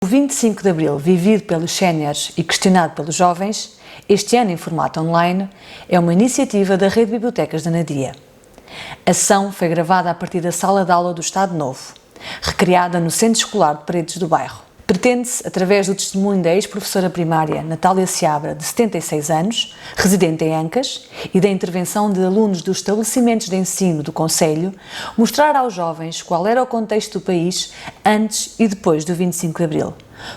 O 25 de Abril, vivido pelos séniores e questionado pelos jovens, este ano em formato online, é uma iniciativa da Rede de Bibliotecas da Nadia. A ação foi gravada a partir da sala de aula do Estado Novo, recriada no Centro Escolar de Paredes do bairro. Pretende-se, através do testemunho da ex-professora primária Natália Seabra, de 76 anos, residente em Ancas, e da intervenção de alunos dos estabelecimentos de ensino do concelho, mostrar aos jovens qual era o contexto do país antes e depois do 25 de Abril,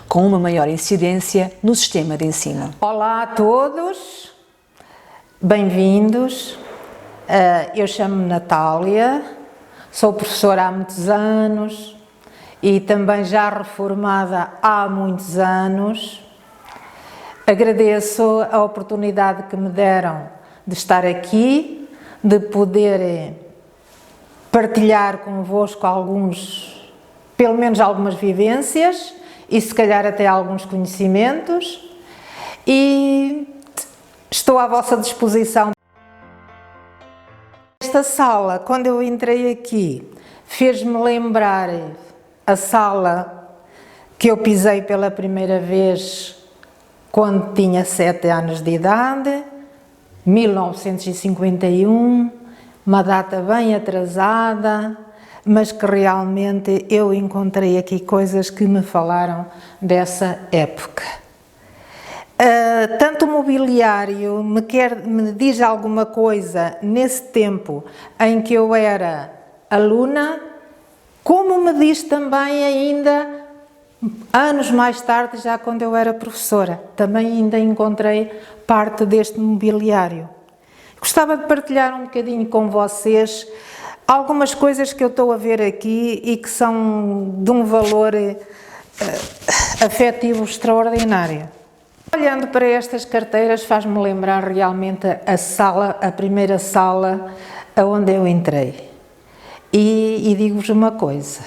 com uma maior incidência no sistema de ensino. Olá a todos, bem-vindos. Eu chamo-me Natália, sou professora há muitos anos e também já reformada há muitos anos. Agradeço a oportunidade que me deram de estar aqui, de poder partilhar convosco pelo menos algumas vivências e se calhar até alguns conhecimentos, e estou à vossa disposição. Esta sala, quando eu entrei aqui, fez-me lembrar a sala que eu pisei pela primeira vez quando tinha 7 anos de idade, 1951, uma data bem atrasada, mas que realmente eu encontrei aqui coisas que me falaram dessa época. Tanto o mobiliário me diz alguma coisa nesse tempo em que eu era aluna, como me diz também ainda, anos mais tarde, já quando eu era professora, também ainda encontrei parte deste mobiliário. Gostava de partilhar um bocadinho com vocês algumas coisas que eu estou a ver aqui e que são de um valor afetivo extraordinário. Olhando para estas carteiras faz-me lembrar realmente a primeira sala onde eu entrei. E digo-vos uma coisa,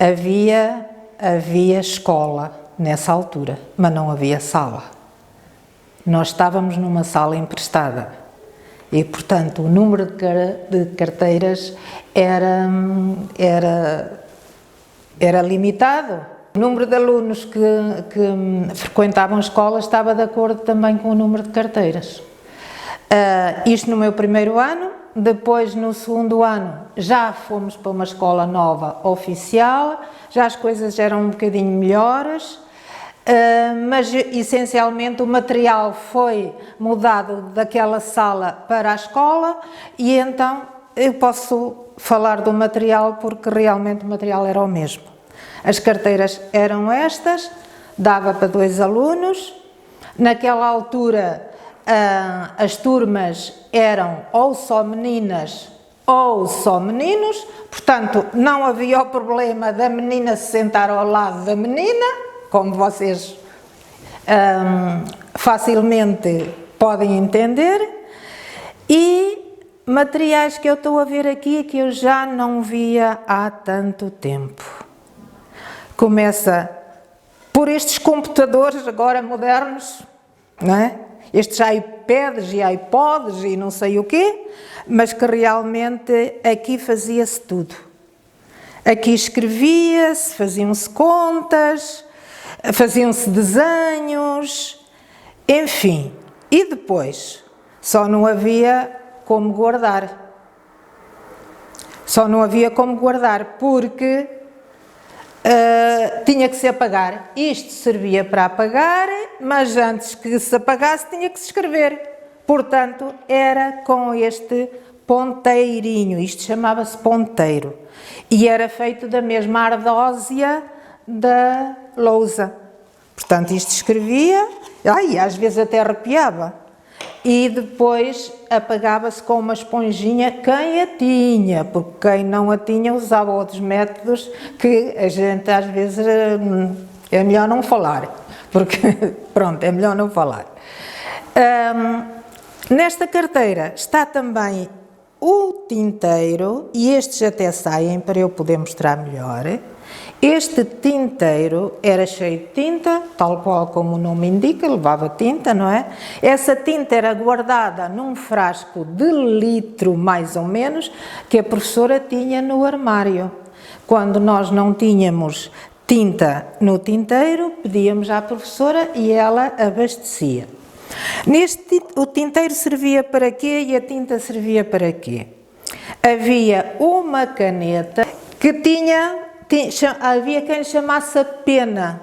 havia escola nessa altura, mas não havia sala. Nós estávamos numa sala emprestada e, portanto, o número de carteiras era limitado. O número de alunos que frequentavam a escola estava de acordo também com o número de carteiras. Isto no meu primeiro ano. Depois, no segundo ano, já fomos para uma escola nova oficial, já as coisas eram um bocadinho melhores, mas essencialmente o material foi mudado daquela sala para a escola e então eu posso falar do material porque realmente o material era o mesmo. As carteiras eram estas, dava para 2 alunos, naquela altura as turmas eram ou só meninas ou só meninos, portanto não havia o problema da menina se sentar ao lado da menina, como vocês facilmente podem entender, e materiais que eu estou a ver aqui que eu já não via há tanto tempo. Começa por estes computadores agora modernos, não é? Estes iPads e iPods e não sei o quê, mas que realmente aqui fazia-se tudo. Aqui escrevia-se, faziam-se contas, faziam-se desenhos, enfim. E depois, só não havia como guardar. Só não havia como guardar porque tinha que se apagar. Isto servia para apagar, mas antes que se apagasse tinha que se escrever. Portanto, era com este ponteirinho, isto chamava-se ponteiro. E era feito da mesma ardósia da lousa. Portanto, isto escrevia, e às vezes até arrepiava. E depois apagava-se com uma esponjinha quem a tinha, porque quem não a tinha usava outros métodos que a gente às vezes é melhor não falar, porque pronto, é melhor não falar. Nesta carteira está também o tinteiro, e estes até saem para eu poder mostrar melhor. Este tinteiro era cheio de tinta, tal qual como o nome indica, levava tinta, não é? Essa tinta era guardada num frasco de litro, mais ou menos, que a professora tinha no armário. Quando nós não tínhamos tinta no tinteiro, pedíamos à professora e ela abastecia. O tinteiro servia para quê e a tinta servia para quê? Havia uma caneta que havia quem chamasse a pena,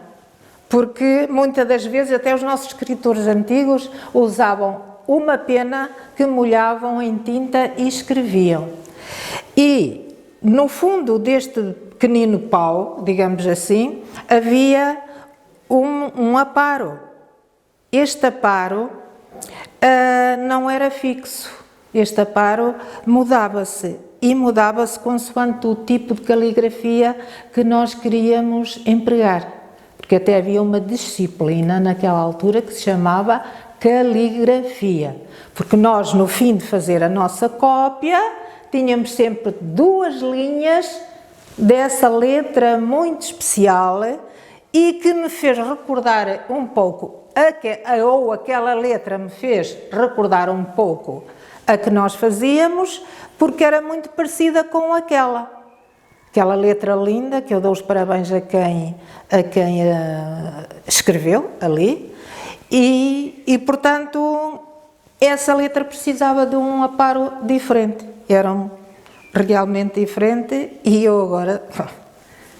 porque muitas das vezes até os nossos escritores antigos usavam uma pena que molhavam em tinta e escreviam. E no fundo deste pequenino pau, digamos assim, havia um aparo. Este aparo não era fixo, este aparo mudava-se e mudava-se consoante o tipo de caligrafia que nós queríamos empregar, porque até havia uma disciplina naquela altura que se chamava caligrafia, porque nós no fim de fazer a nossa cópia tínhamos sempre 2 linhas dessa letra muito especial e que me fez recordar um pouco, ou aquela letra me fez recordar um pouco a que nós fazíamos, porque era muito parecida com aquela letra linda, que eu dou os parabéns a quem escreveu ali, e portanto essa letra precisava de um aparo diferente, eram realmente diferente, e eu agora,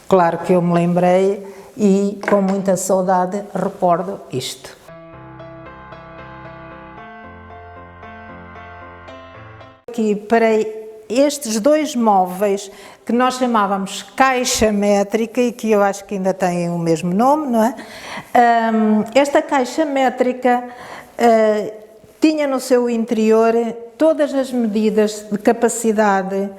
claro que eu me lembrei e com muita saudade recordo isto. Aqui para estes 2 móveis que nós chamávamos caixa métrica e que eu acho que ainda têm o mesmo nome, não é? Esta caixa métrica tinha no seu interior todas as medidas de capacidade,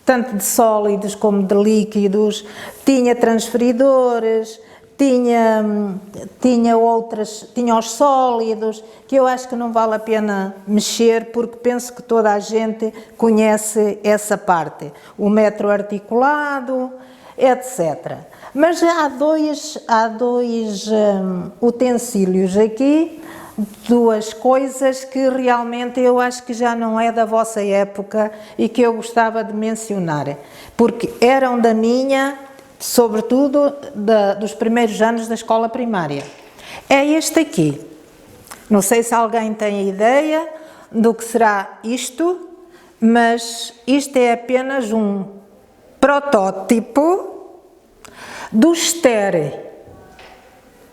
tanto de sólidos como de líquidos, tinha transferidores, tinha os sólidos, que eu acho que não vale a pena mexer, porque penso que toda a gente conhece essa parte, o metro articulado, etc. Mas há dois utensílios aqui, 2 coisas que realmente eu acho que já não é da vossa época e que eu gostava de mencionar, porque eram da minha, sobretudo dos primeiros anos da escola primária. É este aqui. Não sei se alguém tem ideia do que será isto, mas isto é apenas um protótipo do estere.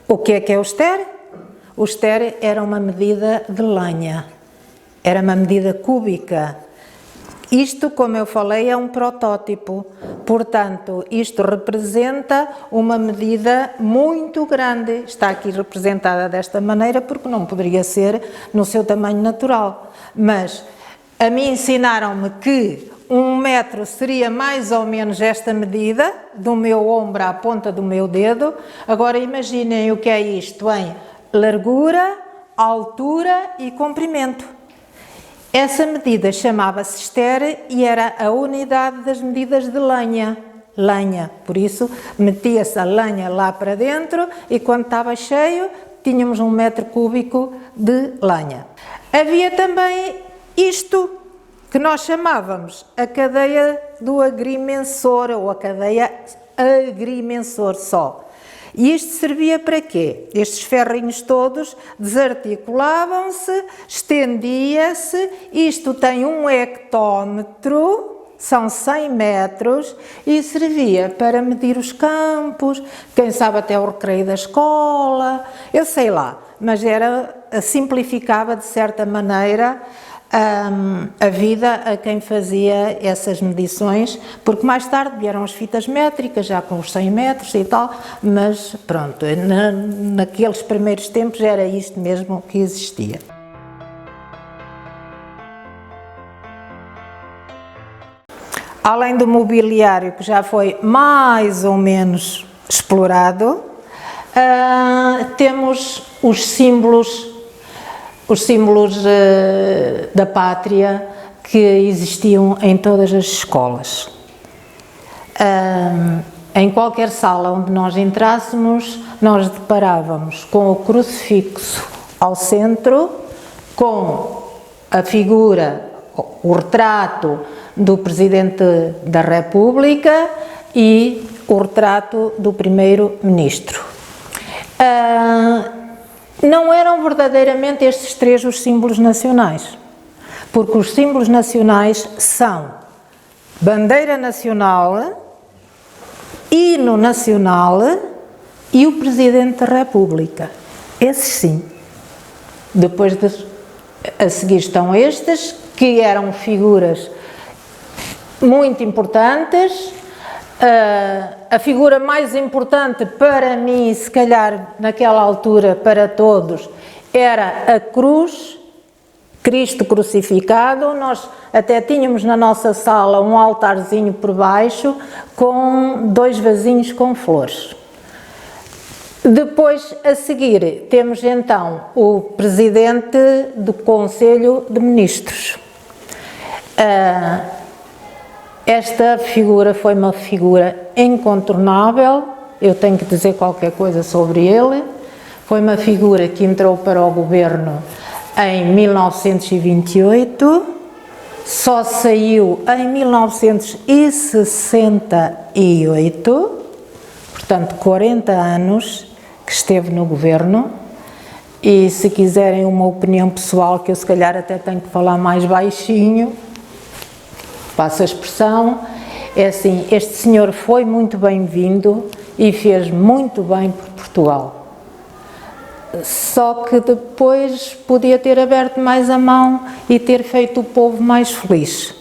O que é o estere? O estere era uma medida de lenha, era uma medida cúbica. Isto, como eu falei, é um protótipo, portanto, isto representa uma medida muito grande. Está aqui representada desta maneira porque não poderia ser no seu tamanho natural. Mas a mim ensinaram-me que 1 metro seria mais ou menos esta medida, do meu ombro à ponta do meu dedo. Agora imaginem o que é isto em largura, altura e comprimento. Essa medida chamava-se estere e era a unidade das medidas de lenha. Por isso metia-se a lenha lá para dentro e quando estava cheio tínhamos 1 metro cúbico de lenha. Havia também isto que nós chamávamos a cadeia do agrimensor ou a cadeia agrimensor só. E isto servia para quê? Estes ferrinhos todos desarticulavam-se, estendia-se, isto tem 1 hectómetro, são 100 metros, e servia para medir os campos, quem sabe até o recreio da escola, eu sei lá, mas simplificava de certa maneira a vida a quem fazia essas medições, porque mais tarde vieram as fitas métricas, já com os 100 metros e tal, mas pronto, naqueles primeiros tempos era isto mesmo que existia. Além do mobiliário, que já foi mais ou menos explorado, temos os símbolos da pátria que existiam em todas as escolas. Em qualquer sala onde nós entrássemos, nós deparávamos com o crucifixo ao centro, com a figura, o retrato do Presidente da República e o retrato do primeiro-ministro. Não eram verdadeiramente estes três os símbolos nacionais, porque os símbolos nacionais são bandeira nacional, hino nacional e o Presidente da República. Esses sim. Depois a seguir estão estes, que eram figuras muito importantes. A figura mais importante para mim, se calhar naquela altura para todos, era a cruz, Cristo crucificado. Nós até tínhamos na nossa sala um altarzinho por baixo com 2 vasinhos com flores. Depois, a seguir, temos então o Presidente do Conselho de Ministros. Esta figura foi uma figura incontornável, eu tenho que dizer qualquer coisa sobre ele. Foi uma figura que entrou para o governo em 1928, só saiu em 1968, portanto 40 anos que esteve no governo. E se quiserem uma opinião pessoal, que eu se calhar até tenho que falar mais baixinho, passo a expressão, é assim, este senhor foi muito bem-vindo e fez muito bem por Portugal. Só que depois podia ter aberto mais a mão e ter feito o povo mais feliz.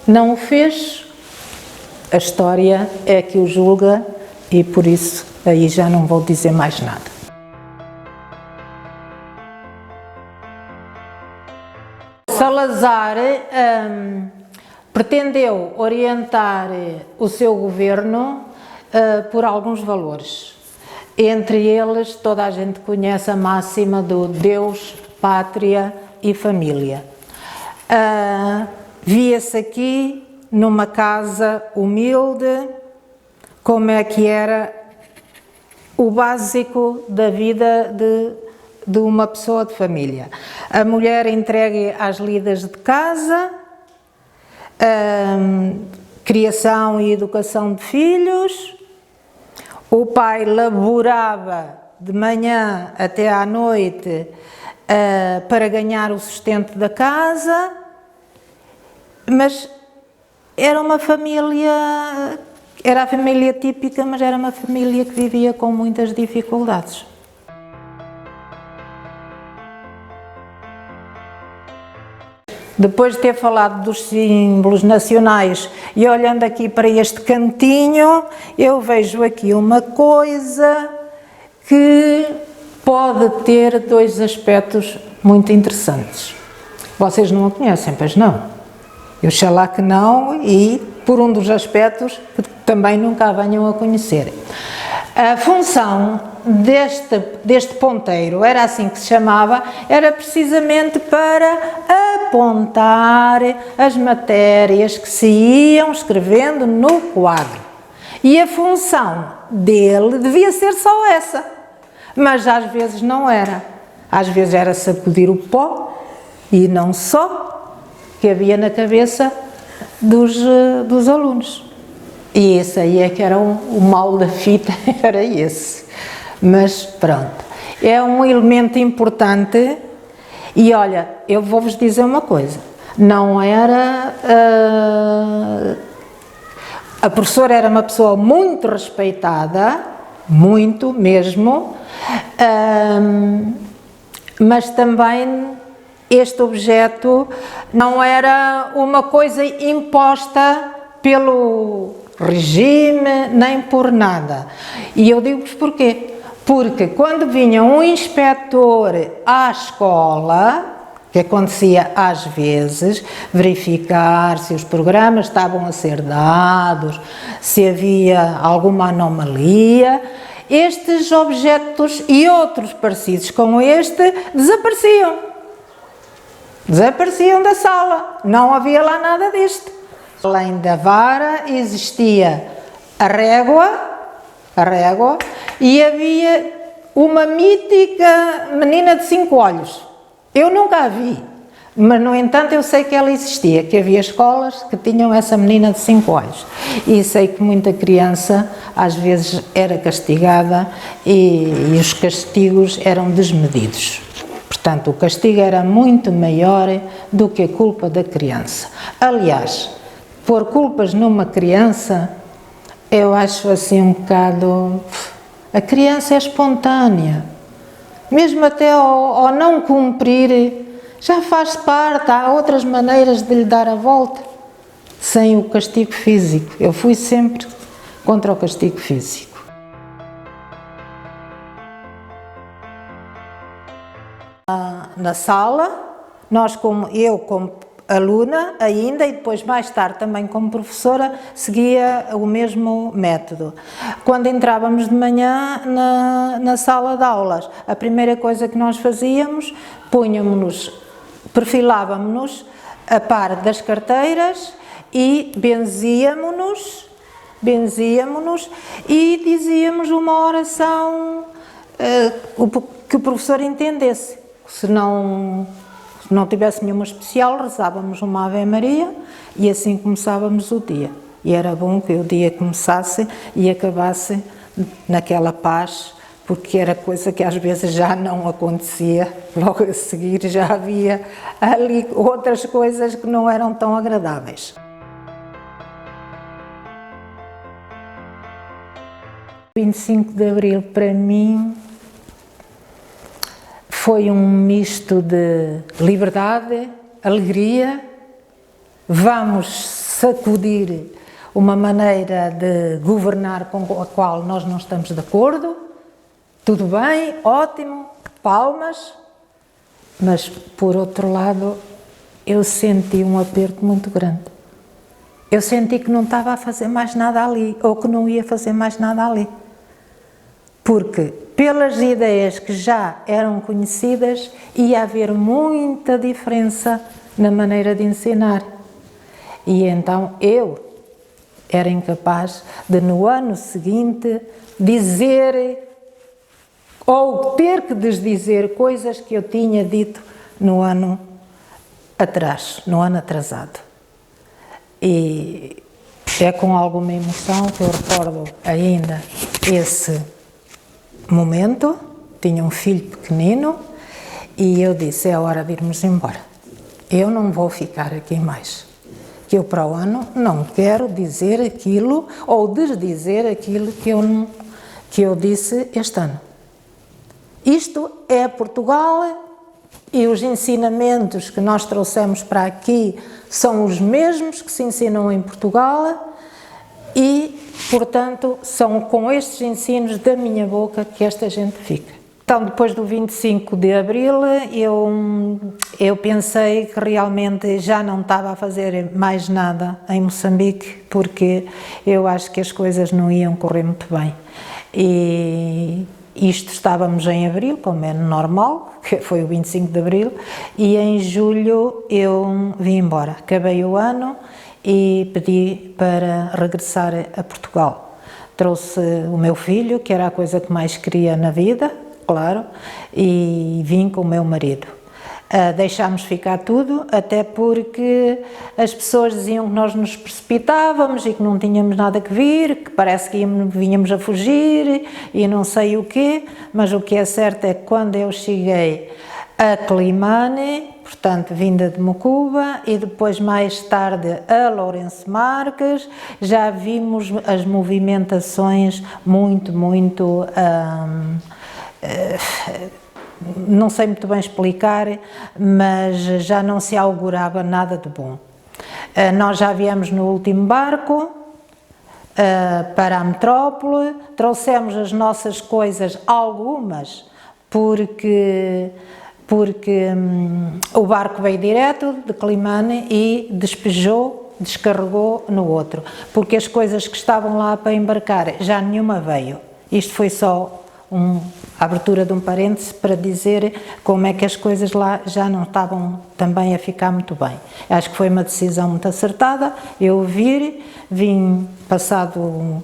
Não o fez, a história é que o julga e por isso aí já não vou dizer mais nada. Salazar pretendeu orientar o seu governo por alguns valores. Entre eles, toda a gente conhece a máxima do Deus, Pátria e Família. Via-se aqui, numa casa humilde, como é que era o básico da vida de uma pessoa de família. A mulher entregue às lidas de casa, criação e educação de filhos. O pai laborava de manhã até à noite para ganhar o sustento da casa, mas era uma família, era a família típica, mas era uma família que vivia com muitas dificuldades. Depois de ter falado dos símbolos nacionais e olhando aqui para este cantinho, eu vejo aqui uma coisa que pode ter 2 aspectos muito interessantes. Vocês não a conhecem, pois não? Eu sei lá que não, e por um dos aspectos que também nunca a venham a conhecer. A função deste ponteiro, era assim que se chamava, era precisamente para apontar as matérias que se iam escrevendo no quadro. E a função dele devia ser só essa, mas às vezes não era. Às vezes era sacudir o pó, e não só, que havia na cabeça dos alunos. E esse aí é que era o mal da fita, era esse. Mas pronto, é um elemento importante. E olha, eu vou-vos dizer uma coisa, não era... a professora era uma pessoa muito respeitada, muito mesmo, mas também este objeto não era uma coisa imposta pelo regime, nem por nada. E eu digo-vos porquê. Porque quando vinha um inspetor à escola, que acontecia às vezes, verificar se os programas estavam a ser dados, se havia alguma anomalia, estes objetos e outros parecidos com este desapareciam. Desapareciam da sala, não havia lá nada disto. Além da vara existia a régua, e havia uma mítica menina de 5 olhos. Eu nunca a vi, Mas, no entanto, eu sei que ela existia, que havia escolas que tinham essa menina de 5 anos. E sei que muita criança, às vezes, era castigada e os castigos eram desmedidos. Portanto, o castigo era muito maior do que a culpa da criança. Aliás, pôr culpas numa criança, eu acho assim um bocado... A criança é espontânea. Mesmo até ao não cumprir... Já faz parte, há outras maneiras de lhe dar a volta, sem o castigo físico. Eu fui sempre contra o castigo físico. Na sala, eu como aluna ainda, e depois mais tarde também como professora, seguia o mesmo método. Quando entrávamos de manhã na sala de aulas, a primeira coisa que nós fazíamos, perfilávamos-nos a par das carteiras e benzíamos-nos e dizíamos uma oração que o professor entendesse. Se não tivesse nenhuma especial, rezávamos uma Ave Maria e assim começávamos o dia. E era bom que o dia começasse e acabasse naquela paz, porque era coisa que às vezes já não acontecia, logo a seguir já havia ali outras coisas que não eram tão agradáveis. O 25 de Abril para mim foi um misto de liberdade, alegria, vamos sacudir uma maneira de governar com a qual nós não estamos de acordo. Tudo bem, ótimo, palmas, mas por outro lado eu senti um aperto muito grande. Eu senti que não estava a fazer mais nada ali, ou que não ia fazer mais nada ali. Porque pelas ideias que já eram conhecidas ia haver muita diferença na maneira de ensinar. E então eu era incapaz de no ano seguinte dizer... ou ter que desdizer coisas que eu tinha dito no ano atrás, no ano atrasado. E é com alguma emoção que eu recordo ainda esse momento. Tinha um filho pequenino e eu disse, é hora de irmos embora. Eu não vou ficar aqui mais. Que eu para o ano não quero dizer aquilo ou desdizer aquilo que eu disse este ano. Isto é Portugal e os ensinamentos que nós trouxemos para aqui são os mesmos que se ensinam em Portugal e, portanto, são com estes ensinos da minha boca que esta gente fica. Então, depois do 25 de Abril, eu pensei que realmente já não estava a fazer mais nada em Moçambique, porque eu acho que as coisas não iam correr muito bem. E estávamos em Abril, como é normal, que foi o 25 de Abril, e em Julho eu vim embora. Acabei o ano e pedi para regressar a Portugal. Trouxe o meu filho, que era a coisa que mais queria na vida, claro, e vim com o meu marido. Deixámos ficar tudo, até porque as pessoas diziam que nós nos precipitávamos e que não tínhamos nada que vir, que parece que vínhamos a fugir e não sei o quê, mas o que é certo é que quando eu cheguei a Climane, portanto vinda de Mocuba, e depois mais tarde a Lourenço Marques, já vimos as movimentações muito não sei muito bem explicar, mas já não se augurava nada de bom. Nós já viemos no último barco para a metrópole, trouxemos as nossas coisas, algumas, porque o barco veio direto de Climane e descarregou no outro, porque as coisas que estavam lá para embarcar já nenhuma veio. Isto foi só a abertura de um parêntese para dizer como é que as coisas lá já não estavam também a ficar muito bem. Acho que foi uma decisão muito acertada, eu vim passado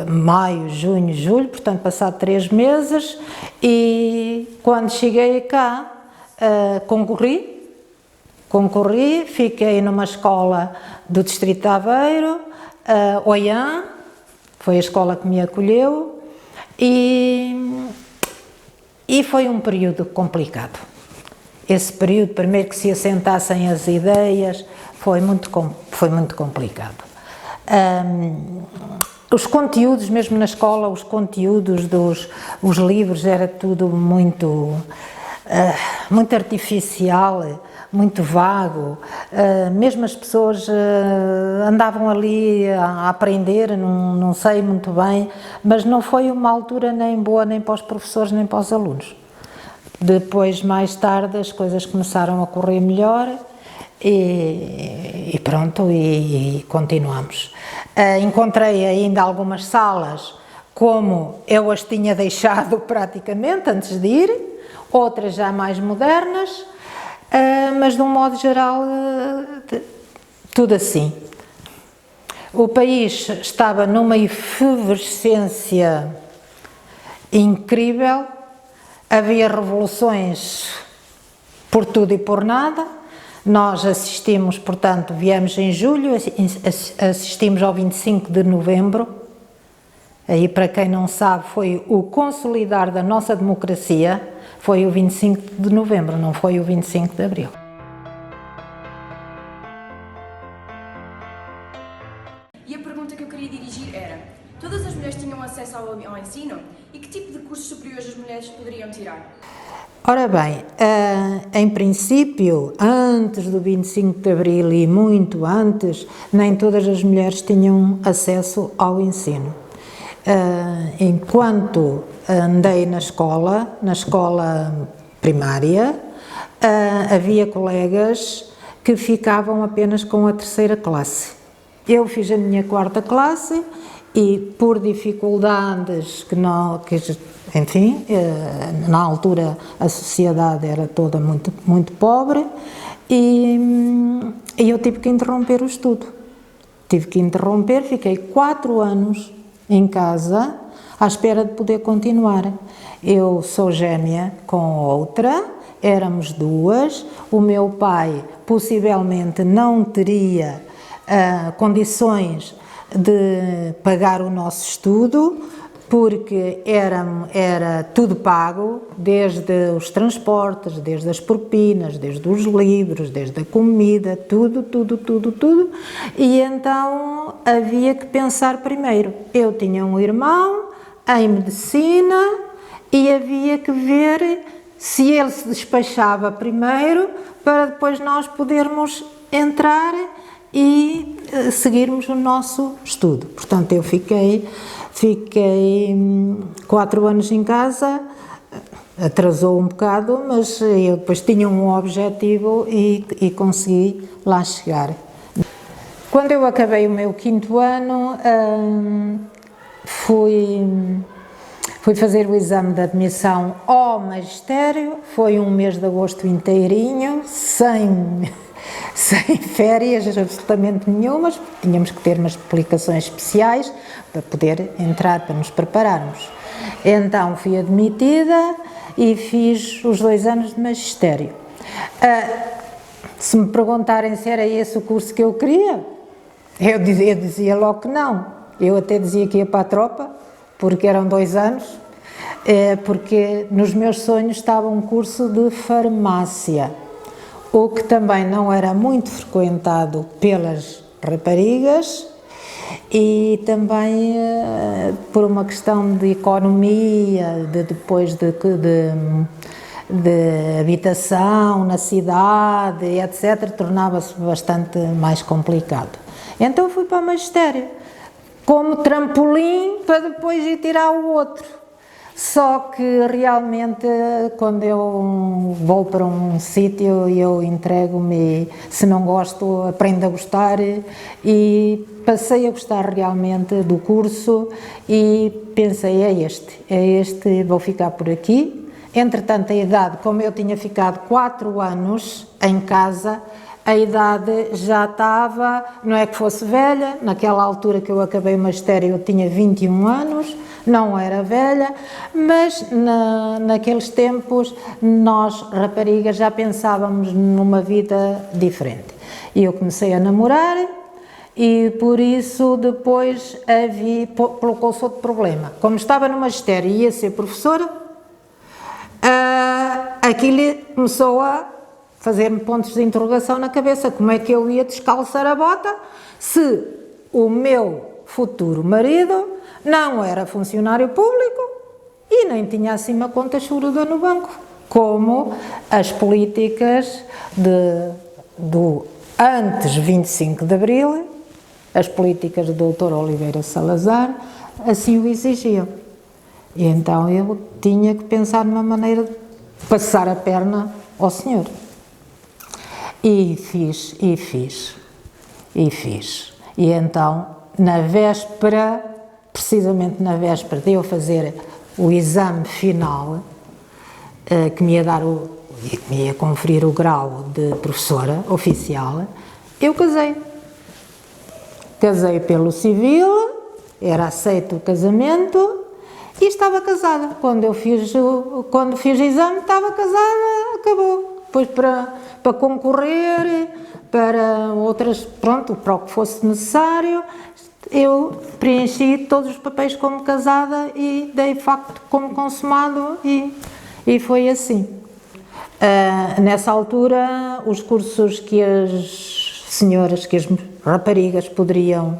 maio, junho, julho, portanto passado 3 meses, e quando cheguei cá concorri concorri, fiquei numa escola do Distrito de Aveiro, Oiã, foi a escola que me acolheu, e foi um período complicado. Esse período, primeiro que se assentassem as ideias, foi muito complicado. Os conteúdos, mesmo na escola, os conteúdos os livros, era tudo muito artificial, muito vago. Mesmo as pessoas andavam ali a aprender, não sei muito bem, mas não foi uma altura nem boa nem para os professores nem para os alunos. Depois, mais tarde, as coisas começaram a correr melhor e pronto, e continuamos. Encontrei ainda algumas salas como eu as tinha deixado praticamente antes de ir, outras já mais modernas, mas de um modo geral tudo assim. O país estava numa efervescência incrível, havia revoluções por tudo e por nada. Nós assistimos, portanto, viemos em julho, assistimos ao 25 de novembro, aí para quem não sabe foi o consolidar da nossa democracia, foi o 25 de novembro, não foi o 25 de abril. E a pergunta que eu queria dirigir era: todas as mulheres tinham acesso ao ensino? E que tipo de cursos superiores as mulheres poderiam tirar? Ora bem, em princípio, antes do 25 de abril e muito antes, nem todas as mulheres tinham acesso ao ensino. Enquanto andei na escola primária, havia colegas que ficavam apenas com a terceira classe. Eu fiz a minha quarta classe e por dificuldades enfim, na altura a sociedade era toda muito pobre e eu tive que interromper o estudo. Fiquei 4 anos em casa à espera de poder continuar. Eu sou gêmea com outra, éramos 2, o meu pai possivelmente não teria condições de pagar o nosso estudo, porque era tudo pago, desde os transportes, desde as propinas, desde os livros, desde a comida, tudo, e então havia que pensar primeiro. Eu tinha um irmão em medicina e havia que ver se ele se despachava primeiro para depois nós podermos entrar e seguirmos o nosso estudo. Portanto, eu fiquei 4 anos em casa, atrasou um bocado, mas eu depois tinha um objetivo e consegui lá chegar. Quando eu acabei o meu 5º ano, fui fazer o exame de admissão ao magistério, foi um mês de agosto inteirinho, sem férias absolutamente nenhumas, tínhamos que ter umas explicações especiais para poder entrar, para nos prepararmos. Então fui admitida e fiz os 2 anos de magistério. Se me perguntarem se era esse o curso que eu queria, eu dizia logo que não. Eu até dizia que ia para a tropa, porque eram 2 anos, porque nos meus sonhos estava um curso de farmácia, o que também não era muito frequentado pelas raparigas e também por uma questão de economia, depois de habitação na cidade, etc., tornava-se bastante mais complicado. Então fui para o magistério, como trampolim para depois ir tirar o outro. Só que realmente quando eu vou para um sítio eu entrego-me, se não gosto aprendo a gostar e passei a gostar realmente do curso e pensei é este, vou ficar por aqui. Entretanto a idade, como eu tinha ficado 4 anos em casa, a idade já estava, não é que fosse velha, naquela altura que eu acabei o magistério eu tinha 21 anos, não era velha, mas naqueles tempos nós, raparigas, já pensávamos numa vida diferente. E eu comecei a namorar e por isso depois colocou-se outro problema. Como estava no magistério e ia ser professora, aquilo começou a fazer-me pontos de interrogação na cabeça. Como é que eu ia descalçar a bota se o meu futuro marido não era funcionário público e nem tinha assim uma conta choruda no banco, como as políticas do antes 25 de Abril, as políticas do Dr. Oliveira Salazar, assim o exigiam. E então eu tinha que pensar numa maneira de passar a perna ao senhor. E fiz. E então, na véspera, precisamente na véspera de eu fazer o exame final, que me ia dar que me ia conferir o grau de professora oficial, eu casei. Casei pelo civil, era aceito o casamento e estava casada. Quando fiz o exame, estava casada, acabou. Depois para concorrer, para outras, pronto, para o que fosse necessário, eu preenchi todos os papéis como casada e dei facto como consumado e foi assim. Nessa altura, os cursos que as senhoras, que as raparigas poderiam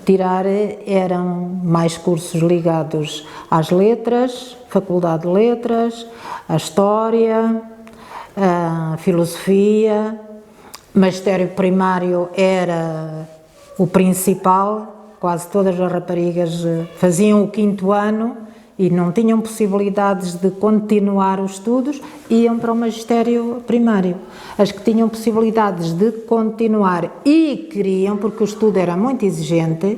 tirar eram mais cursos ligados às letras, Faculdade de Letras, à História, à Filosofia. Magistério primário era o principal, quase todas as raparigas faziam o 5º ano e não tinham possibilidades de continuar os estudos, iam para o magistério primário. As que tinham possibilidades de continuar e queriam, porque o estudo era muito exigente,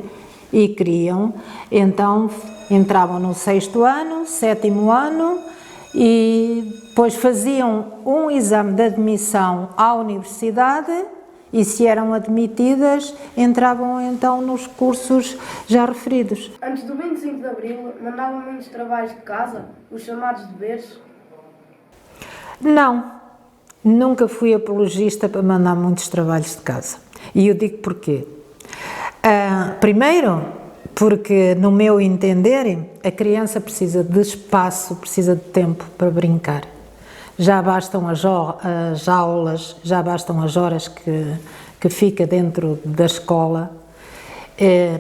e queriam, então entravam no 6º ano, 7º ano, e depois faziam um exame de admissão à universidade e, se eram admitidas, entravam então nos cursos já referidos. Antes do 25 de Abril, mandavam muitos trabalhos de casa, os chamados deveres? Não, nunca fui apologista para mandar muitos trabalhos de casa. E eu digo porquê. Primeiro, porque no meu entender, a criança precisa de espaço, precisa de tempo para brincar. Já bastam as aulas, já bastam as horas que fica dentro da escola,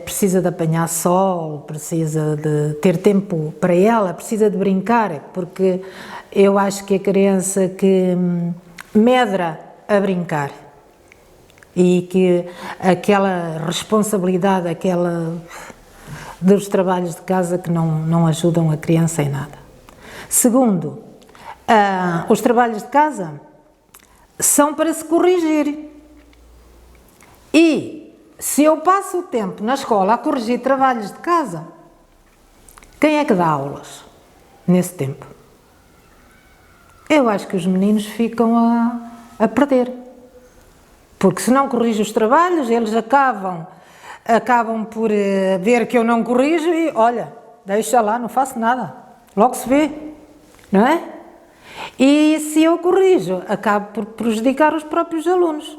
precisa de apanhar sol, precisa de ter tempo para ela, precisa de brincar, porque eu acho que a criança que medra a brincar e que aquela responsabilidade, dos trabalhos de casa que não ajudam a criança em nada. Segundo, os trabalhos de casa são para se corrigir. E se eu passo o tempo na escola a corrigir trabalhos de casa, quem é que dá aulas nesse tempo? Eu acho que os meninos ficam a perder. Porque se não corrijo os trabalhos, eles acabam por ver que eu não corrijo e, olha, deixa lá, não faço nada. Logo se vê, não é? E se eu corrijo, acabo por prejudicar os próprios alunos.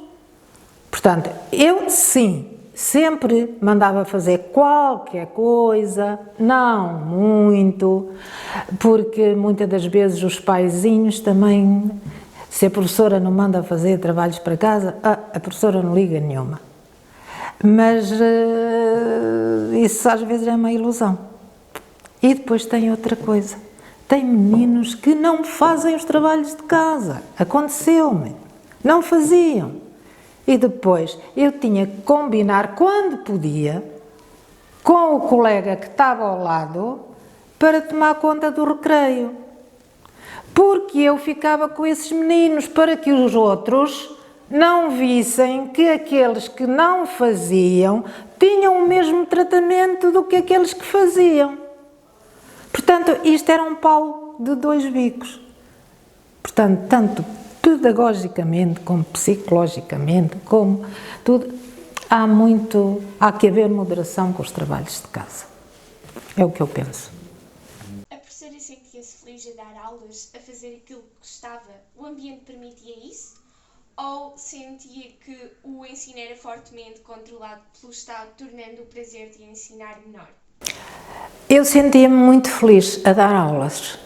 Portanto, eu sim, sempre mandava fazer qualquer coisa, não muito, porque muitas das vezes os paizinhos também, se a professora não manda fazer trabalhos para casa, a professora não liga nenhuma. Mas isso às vezes é uma ilusão. E depois tem outra coisa. Tem meninos que não fazem os trabalhos de casa. Aconteceu-me. Não faziam. E depois eu tinha que combinar, quando podia, com o colega que estava ao lado para tomar conta do recreio. Porque eu ficava com esses meninos para que os outros não vissem que aqueles que não faziam tinham o mesmo tratamento do que aqueles que faziam. Portanto, isto era um pau de dois bicos. Portanto, tanto pedagogicamente como psicologicamente, como tudo, há que haver moderação com os trabalhos de casa. É o que eu penso. A professora sentia-se feliz a dar aulas, a fazer aquilo que gostava? O ambiente permitia isso? Ou sentia que o ensino era fortemente controlado pelo Estado, tornando o prazer de ensinar menor? Eu sentia-me muito feliz a dar aulas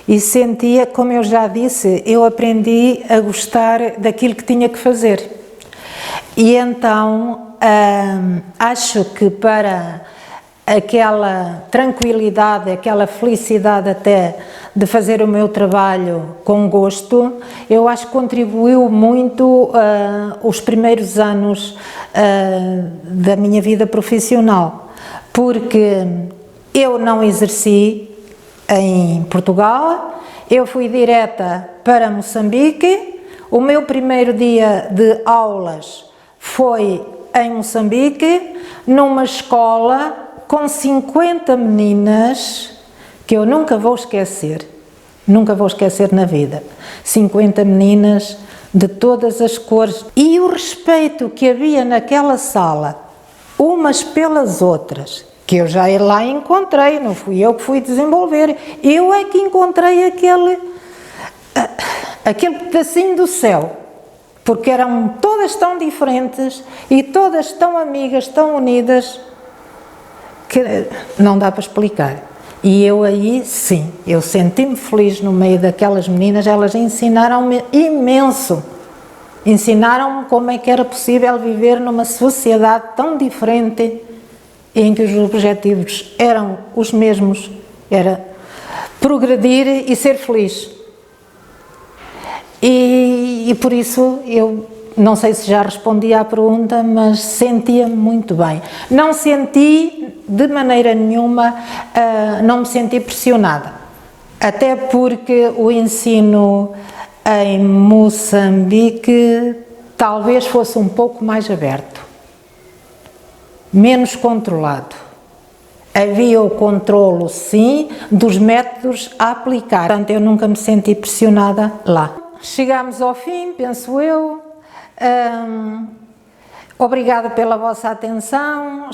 e sentia, como eu já disse, eu aprendi a gostar daquilo que tinha que fazer. E então acho que para aquela tranquilidade, aquela felicidade até de fazer o meu trabalho com gosto, eu acho que contribuiu muito os primeiros anos da minha vida profissional, porque eu não exerci em Portugal, eu fui direta para Moçambique, o meu primeiro dia de aulas foi em Moçambique, numa escola com 50 meninas, que eu nunca vou esquecer na vida. 50 meninas de todas as cores. E o respeito que havia naquela sala, umas pelas outras, que eu já lá encontrei, não fui eu que fui desenvolver, eu é que encontrei aquele pedacinho do céu, porque eram todas tão diferentes e todas tão amigas, tão unidas, que não dá para explicar. E eu aí, sim, eu senti-me feliz no meio daquelas meninas, elas ensinaram-me imenso, ensinaram-me como é que era possível viver numa sociedade tão diferente, em que os objetivos eram os mesmos, era progredir e ser feliz. E por isso eu não sei se já respondi à pergunta, mas sentia-me muito bem. Não senti de maneira nenhuma, não me senti pressionada, até porque o ensino em Moçambique talvez fosse um pouco mais aberto, menos controlado. Havia o controlo, sim, dos métodos a aplicar. Portanto, eu nunca me senti pressionada lá. Chegámos ao fim, penso eu. Obrigada pela vossa atenção.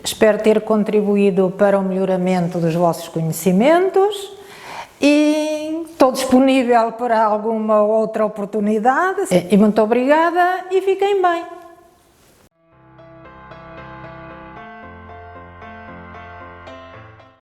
Espero ter contribuído para o melhoramento dos vossos conhecimentos e estou disponível para alguma outra oportunidade. E muito obrigada e fiquem bem.